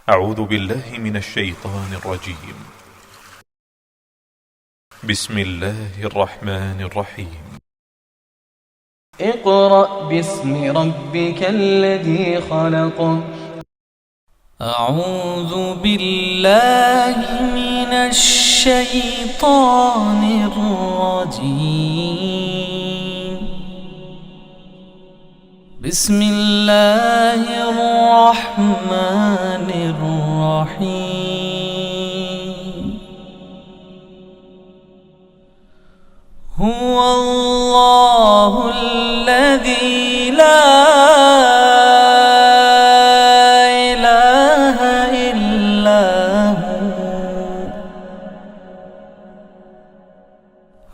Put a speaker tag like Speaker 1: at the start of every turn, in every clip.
Speaker 1: أعوذ بالله من الشيطان الرجيم. بسم الله الرحمن الرحيم.
Speaker 2: اقرأ باسم ربك الذي خلق. أعوذ بالله من الشيطان الرجيم. بسم الله الرحمن الرحيم. هو الله الذي لا إله إلا هو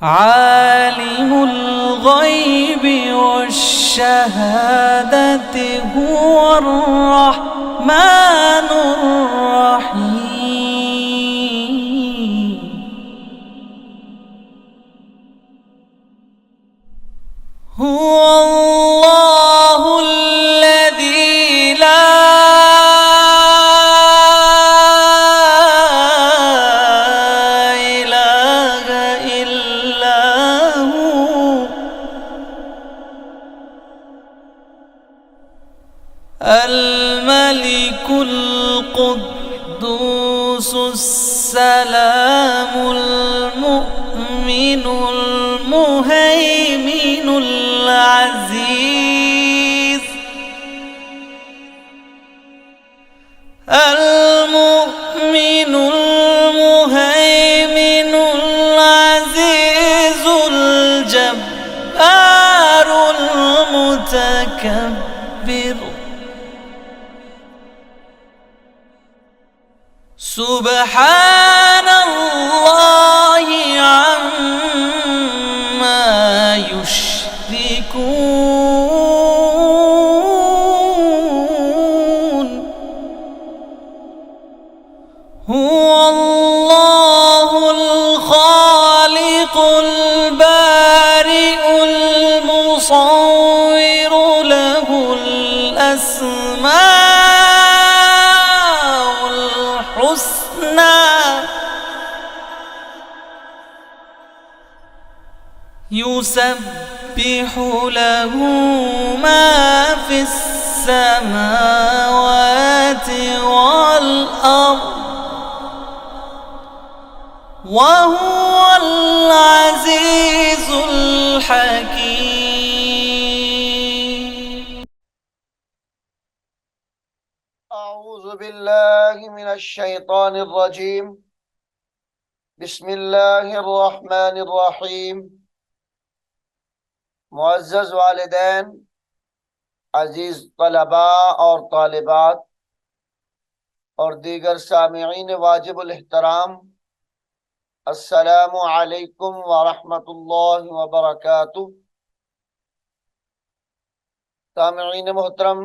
Speaker 2: عالم الغيب والشهادة هو الرحمن الرحيم. هو الله الذي لا إله إلا هو الملك القدوس السلام المؤمن المهيمن العزيز المؤمن المهيمن العزيز الجبار المتكبر. سبحان الله عما يشركون. هو الله الخالق البارئ المصور له الأسماء الحسنى يسبح له ما في السماوات والأرض وهو العزيز الحكيم.
Speaker 3: أعوذ بالله من الشيطان الرجيم. بسم الله الرحمن الرحيم. मुअज़्ज़ज़ वालिदैन, अजीज तलबा और तालिबात और दीगर सामिईन वाजिबुल एहतराम, अस्सलामु अलैकुम व रहमतुल्लाहि व बरकातुहू। सामिईन मोहतरम,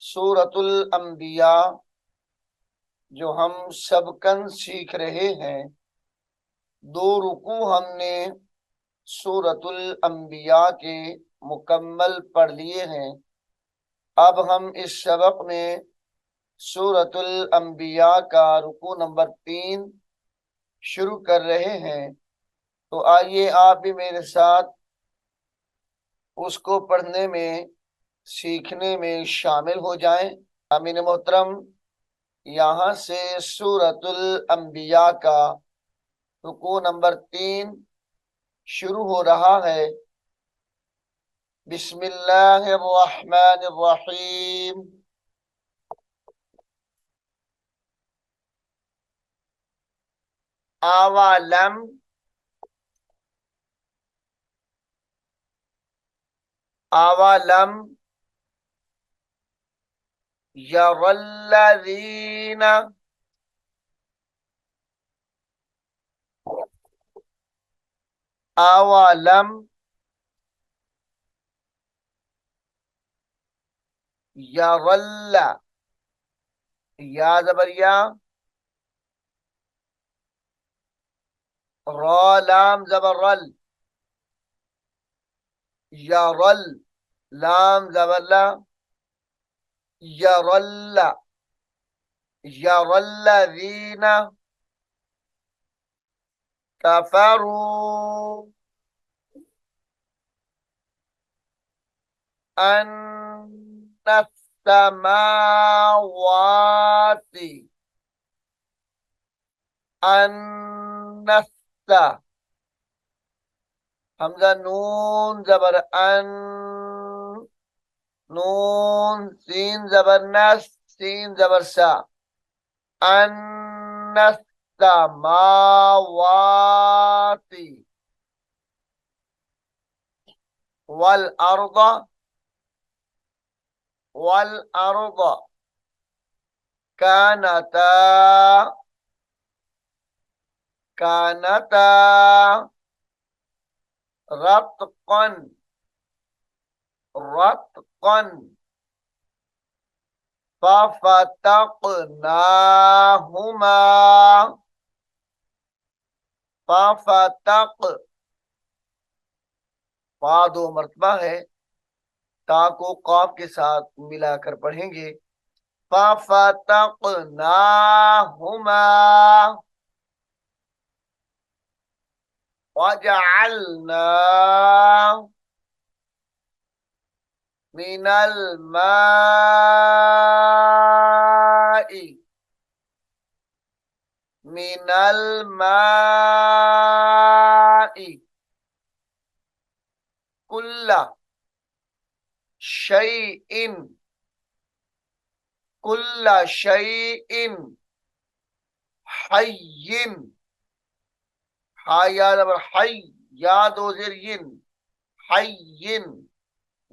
Speaker 3: सूरतुल अंबिया जो हम सबकन सीख रहे हैं, 2 रुकू हमने सूरतुल अंबिया के मुकम्मल पढ़ लिए हैं। अब हम इस सबक में सूरतुल अंबिया का रुकू नंबर 3 शुरू कर रहे हैं। तो आइए आप भी मेरे साथ उसको पढ़ने में, सीखने में शामिल हो जाएं। आमीन मोहतरम, यहाँ से सूरतुल अंबिया का रुकू नंबर 3 शुरू हो रहा है। बिस्मिल्लाहिर्रहमानिर्रहीम। अवलम अवलम यरल्लज़ीन अवलम यरल्ला, या ज़बरिया, रा लाम ज़बर रल, यरल, लाम ज़बर ला, यरल्ला, यरल्लज़ीना कफरू अन्नस्समावाति अन्नस्सा हमजा नून जबर अन नून सीन जबर नस सीन जबर सा अन्नस्समावाति वल अर्द कानता कानता रत्कन रत्कन फफतकनाहुमा फफतक फा दो मर्तबा है, ता को काफ के साथ मिलाकर पढ़ेंगे। फफतकनाहुमा वजअलना मिनल माई मिनल माई कुल्ला शैइन कुल्ला शैइन हय्यिन हाया जबर हय या दो ज़ेर यिन हय्यिन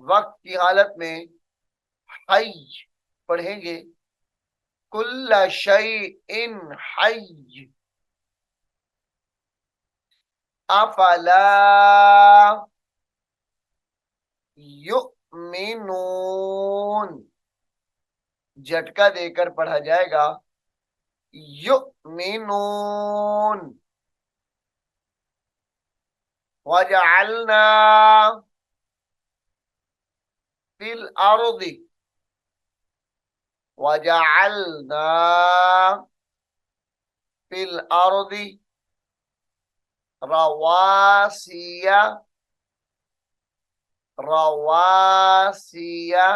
Speaker 3: वक्त की हालत में हय पढ़ेंगे। कुल्ला शैइन हय्य अफला युमिनून झटका देकर पढ़ा जाएगा। युमिनून वजअलना फिल अर्दि वजअलना फिल अर्दि रवासिया रवासिया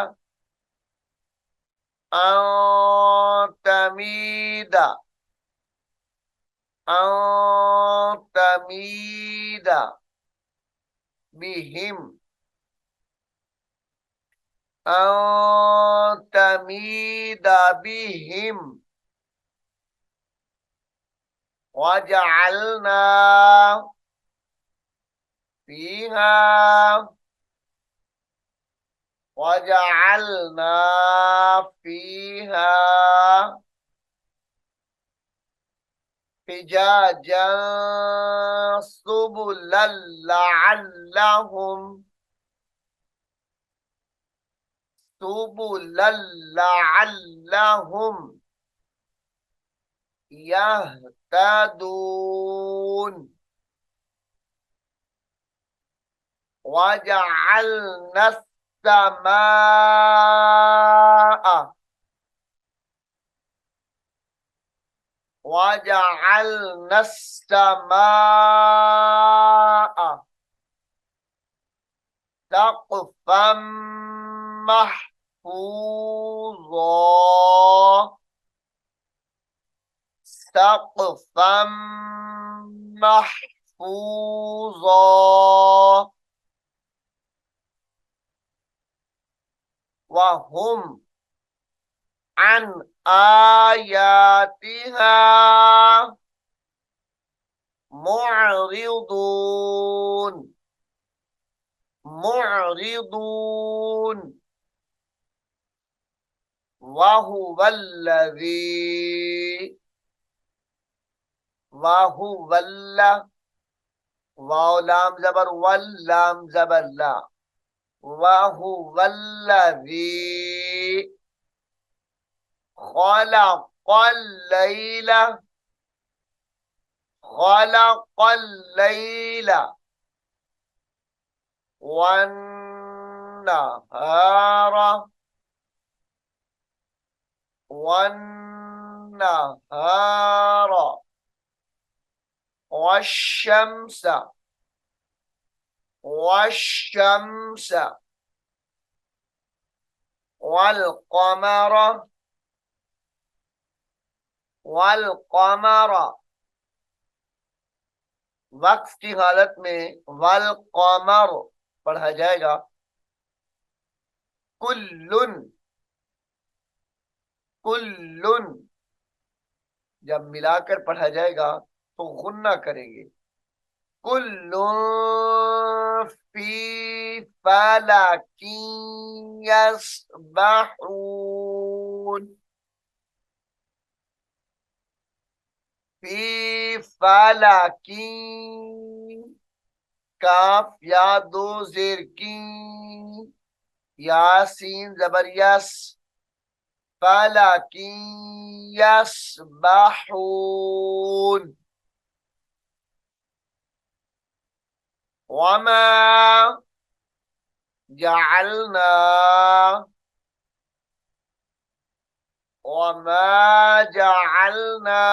Speaker 3: तमीदा तमीदा बिहिम तमीदा बिहिम वजअलना फीहा वजअलना फीहा फिजाजन सुबुलन लअल्लहुम यहतदून वजअलना السماء وجعلنا السماء سقفا محفوظا سقفا محفوظا वहुम अन आयातिहा मुअरिदून मुअरिदून वहुवल्ला वाव लाम जबर वल लाम जबर ला वहुवल्लज़ी खलक़ल लैला वन्नहारा वन्नहार वश्शम्स वश्शम्स वल्क़मर वल्क़मर। वक्फ की हालत में वल्क़मर पढ़ा जाएगा। कुल्लुन कुल्लुन जब मिलाकर पढ़ा जाएगा तो गुन्ना करेंगे। कुल्लुन फी फलकिन यस्बहून। फी फलकिन काफ या दो जेर की यासीन जबर यस फलकिन यस्बहून। वमा जअलना वमा जअलना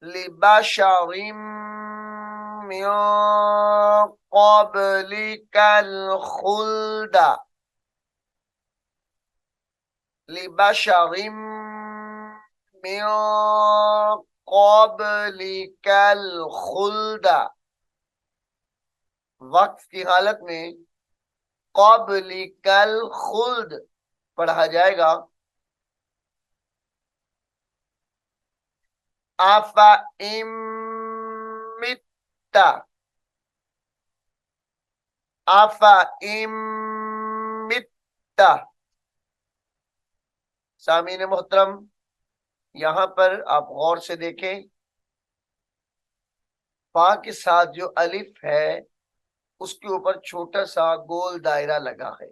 Speaker 3: लिबशरिम मिन क़ब्लिकल खुल्द। लिबशरिम मिन क़ब्लिकल खुल्द। वक्फ की हालत में क़ब्लिकल खुल्द पढ़ा जाएगा। आफा इम्मित्ता आफा इम्मित्ता। सामीन मोहतरम, यहां पर आप गौर से देखें, फा के साथ जो अलिफ है उसके ऊपर छोटा सा गोल दायरा लगा है।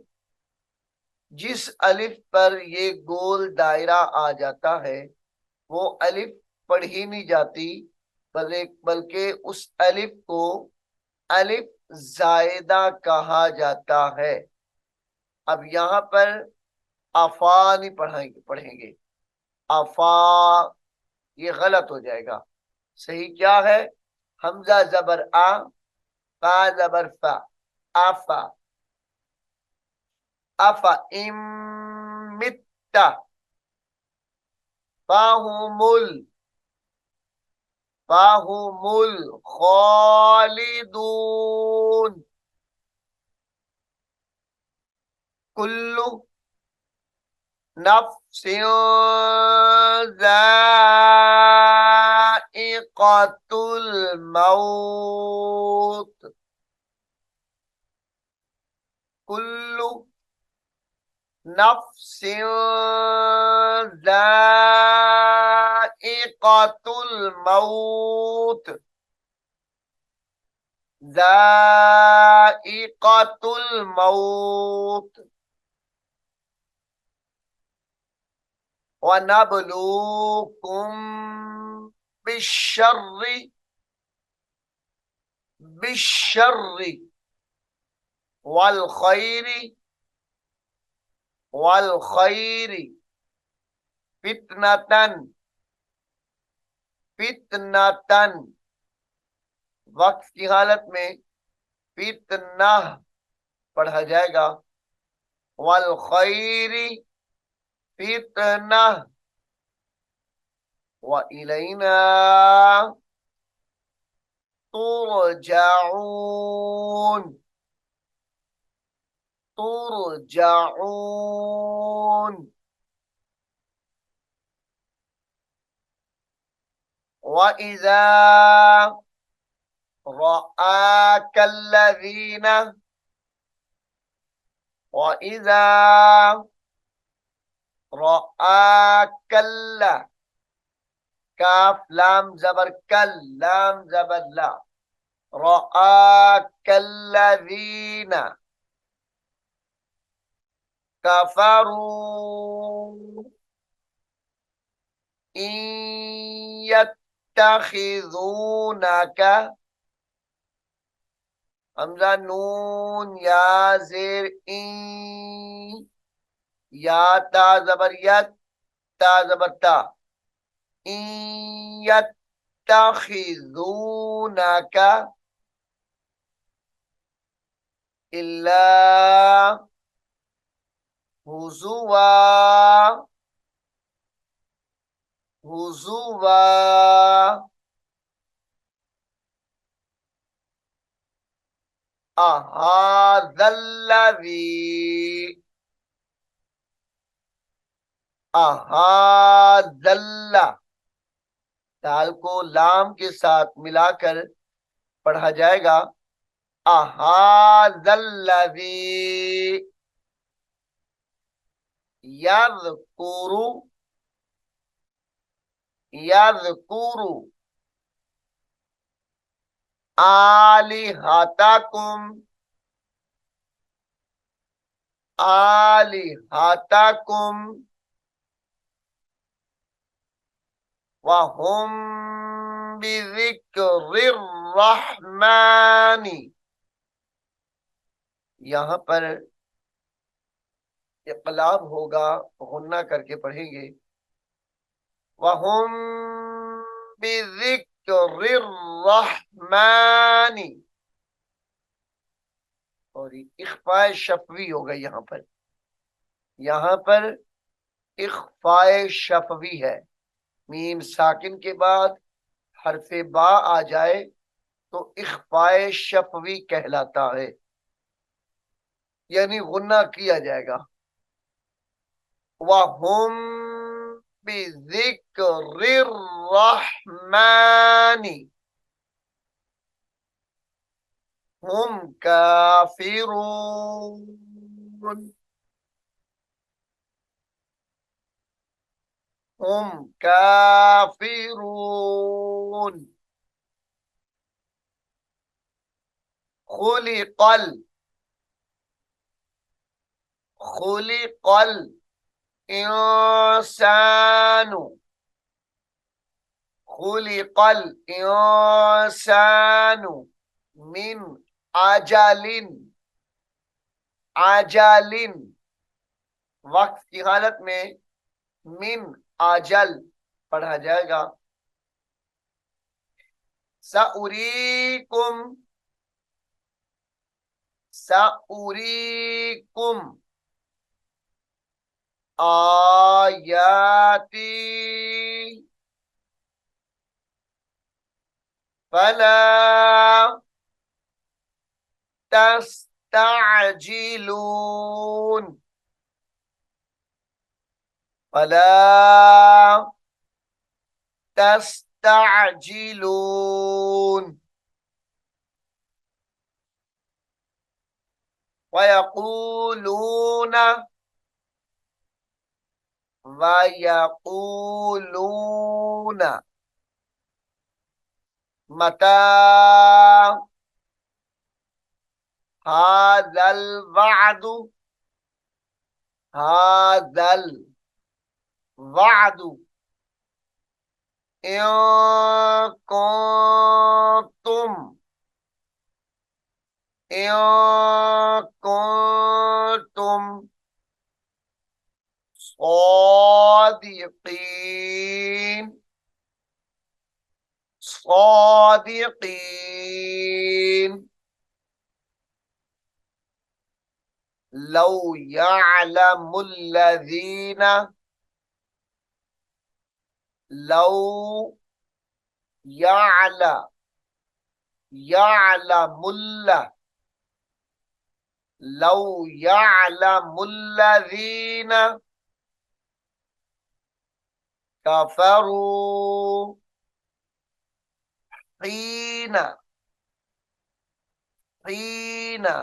Speaker 3: जिस अलिफ पर ये गोल दायरा आ जाता है वो अलिफ पढ़ी नहीं जाती, बल्कि उस अलिफ को अलिफ जायदा कहा जाता है। अब यहाँ पर अफा नहीं पढ़ेंगे अफा, ये गलत हो जाएगा। सही क्या है? हमजा जबर आ, फा जबर फा, आफा। आफा इम्मित्ता फाहुमुल खालिदून। कुल्लु नफ्सिन ज़ाइक़तुल मौत। कुल्लु नफ्सिन ज़ाइक़तुल मौत। ज़ाइक़तुल मौत। वनब्लूकुम बिश्शर्रि वल खैरि फितनतन। वक्फ की हालत में फितना पढ़ा जाएगा। वल खैरि फितना व इलैना तुरजाऊन। वइज़ा रआकल्लज़ीन वइज़ा रआकल्ला काफ लाम जबर कल, लाम जबर ला, रआकल्लज़ीन कफरू इन यत्तखिज़ूनका। हमजा नून या जेर इन, या ता जबर यत, ता ज़बर ता, इन यत्तखिज़ूनका इल्ला हुज़ुवा, हुज़ुवा। अहाज़ल्लज़ी, अहाज़ल्ला, दाल को लाम के साथ मिलाकर पढ़ा जाएगा। अहाज़ल्लज़ी यज़कुरु, यज़कुरु आलिहतकुम, आलिहतकुम वहुम बिज़िक्रिर रहमानी। यहाँ पर इक़लाब होगा, गुन्ना करके पढ़ेंगे। वहुम बिज़िक्रिर रहमानी, और इख्फा शफवी होगा यहाँ पर। यहाँ पर इख्फा शफवी है, मीम साकिन के बाद हरफे बा आ जाए तो इख्फा शफवी कहलाता है, यानी गुन्ना किया जाएगा। वहुम बिज़िक्रिर रहमानी हुम काफिरून, हुम काफिरून। खुलिकल, खुलिकल इंसानु, खुलिकल इंसानु मिन आजालिन, आजालिन वक्त की हालत में मिन आजल पढ़ा जाएगा। सउरीकुम, सउरीकुम आयाती फला तस्तअजिलून, फला तस्तअजिलून। वयक़ूलून, वयक़ूलून मता हाज़ल वअदु, हाज़ल वअदु इन कुंतुम, इन कुंतुम सादिक़ीन, सादिक़ीन। लौ यअलमुल्लज़ीना, लौ यअल, यअलमुल्ला, लौ यअलमुल्लज़ीना कफरू हीना, हीना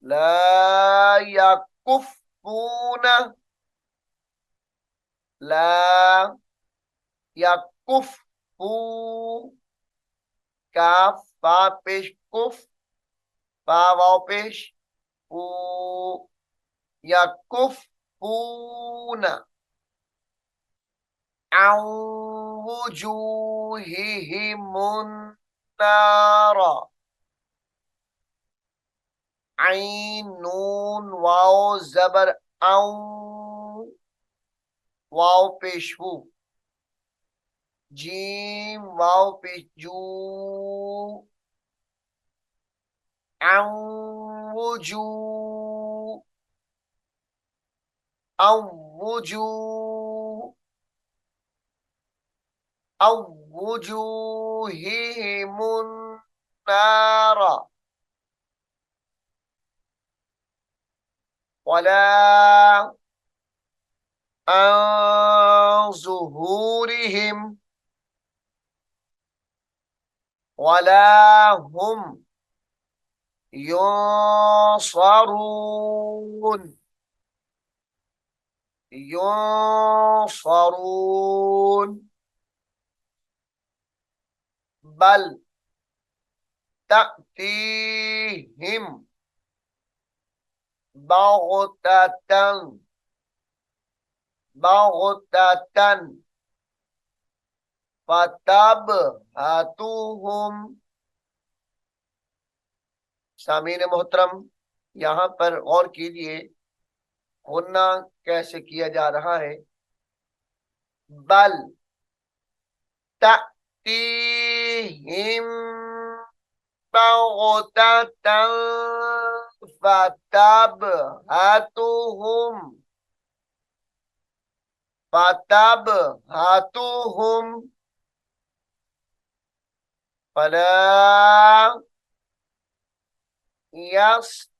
Speaker 3: ला यकुफ़ून, ला यकुफ़ू, काफ फा पेश कुफ, फा वाव पेश ऊ, यकुफ़ून अन वुजूहिहिमुन नारा, ऐन नून वाव ज़बर औ, वाव पेश वू, जीम वाव पेश जू, वुजू, वुजू, वुजूहिहिमुन नारा, वला अन ज़ुहूरिहिम, वला हुम युंसरून, युंसरून, बल तअतीहिम बग़ततन, बग़ततन, फतबहतुहुम। सामीन मोहतरम, यहाँ पर गौर कीजिए गुन्ना कैसे किया जा रहा है। बल तअतीहिम बग़ततन फतबहतुहुम, फतबहतुहुम, फला यस्ततीऊन,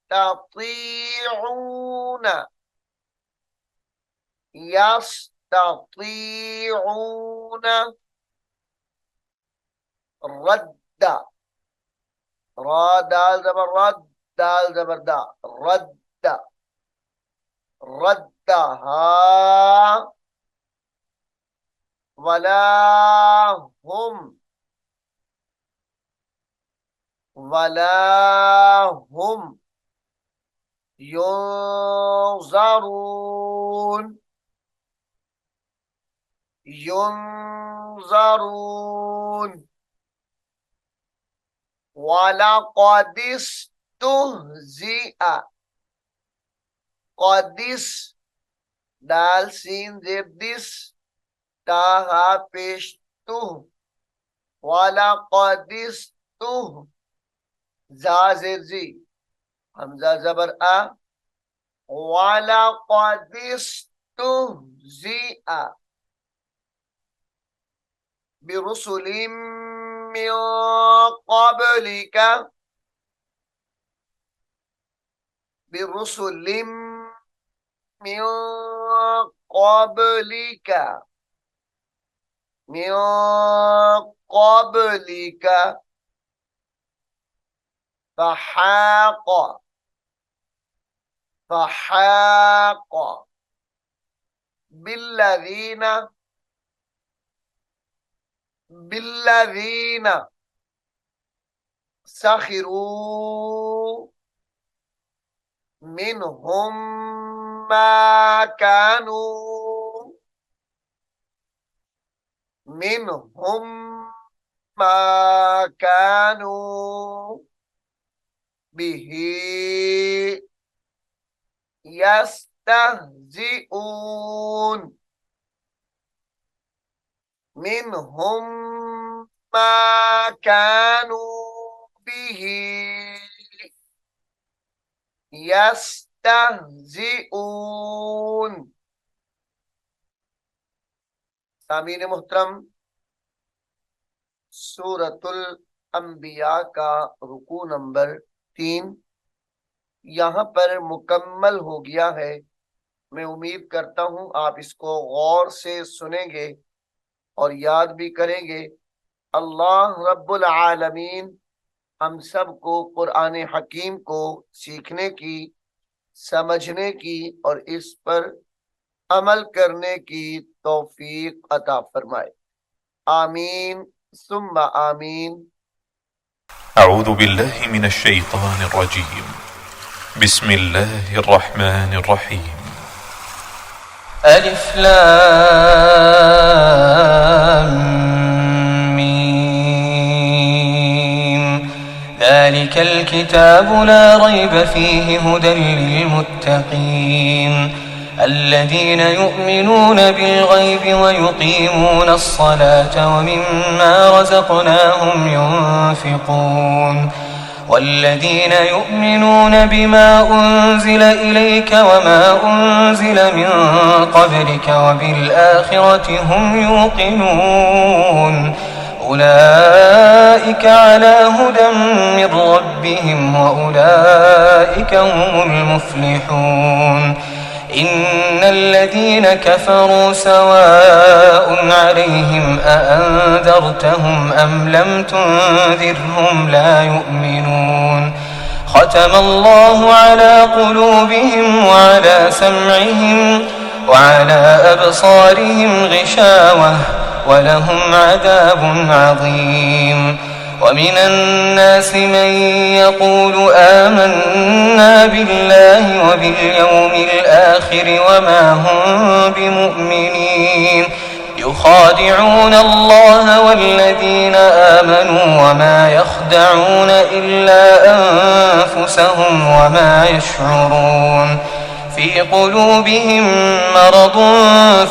Speaker 3: यस्ततीऊन, रद्द, रा दाल जबर रद्द, दाल जबर दा, रद्द, रद्दहा, वला हुम, वला हुम युंज़रून, युंज़रून, वलक़दिस्तुहज़िअ, क़दिस दाल सीन जेब दिस, ता हा पेश तुह, वलक़दिस्तुह, जा जेर जी, हमजा जबर आ, वलक़दिस्तुहज़िअ बिरुसुलिम मिन क़ब्लिका, बिरुसुलिम मिन क़ब्लिका, मिन क़ब्लिका, फहाक़, फहाक़ बिल्लज़ीना, बिल्लज़ीना सखिरू मिनहुम मा कानू, मिनहुम मा कानू बिही यस्तहज़िऊन, मिनहुम मा कानू बिही यस्तहज़िऊन। सामीन मोहतरम, सूरतुल अंबिया का रुकू नंबर 3 यहाँ पर मुकम्मल हो गया है। मैं उम्मीद करता हूँ आप इसको गौर से सुनेंगे और याद भी करेंगे। अल्लाह रब्बुल आलमीन हम सबको कुरान हकीम को सीखने की, समझने की और इस पर अमल करने की तौफीक अता फरमाए। आमीन सुम्मा आमीन।
Speaker 1: अऊज़ु बिल्लाहि मिनश शैतानिर रजीम। बिस्मिल्लाहिर रहमानिर रहीम।
Speaker 2: अलिफ लाम मीम ज़ालिकल किताबु ला रैब फ़ीहि हुदल लिलमुत्तक़ीन الذين يؤمنون بالغيب ويقيمون الصلاة ومما رزقناهم ينفقون والذين يؤمنون بما أنزل إليك وما أنزل من قبلك وبالآخرة هم يوقنون أولئك على هدى من ربهم وأولئك هم المفلحون إن الذين كفروا سواء عليهم أأنذرتهم أم لم تنذرهم لا يؤمنون ختم الله على قلوبهم وعلى سمعهم وعلى أبصارهم غشاوة ولهم عذاب عظيم ومن الناس من يقول آمنا بالله وباليوم الآخر وما هم بمؤمنين يخادعون الله والذين آمنوا وما يخدعون إلا أنفسهم وما يشعرون في قلوبهم مرض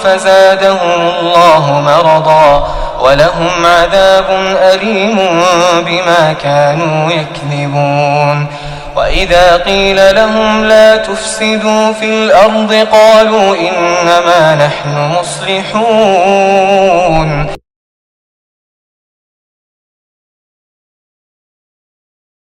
Speaker 2: فزادهم الله مرضا ولهم عذاب أليم بما كانوا يكذبون وإذا قيل لهم لا تفسدوا في الأرض قالوا إنما نحن مصلحون